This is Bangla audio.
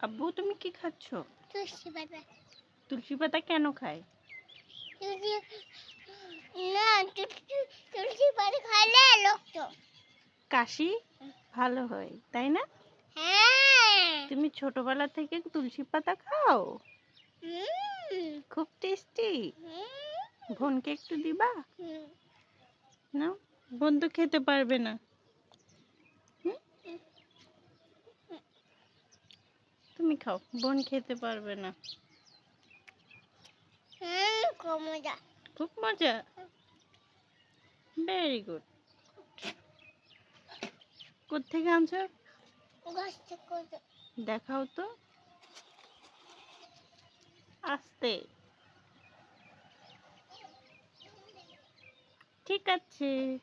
আব্বু তুমি কি খাচ্ছ? তুলসী পাতা। তুলসী পাতা কেন খায়? না, তুলসী পাতা খাইলে রক্ত কাশি ভালো হয়, তাই না? হ্যাঁ। তুমি ছোটবেলা থেকে তুলসী পাতা খাও? হুম। খুব টেস্টি। হুম। বোনকে একটু দিবা? হুম। না, বোন তো খেতে পারবে না। হুম? তুমি খাও, বোন খেতে পারবে না। খুব মজা। খুব মজা। Very good. কোত্থেকে আনছো? গাছ থেকে। দেখাও তো। আস্তে। ঠিক আছে।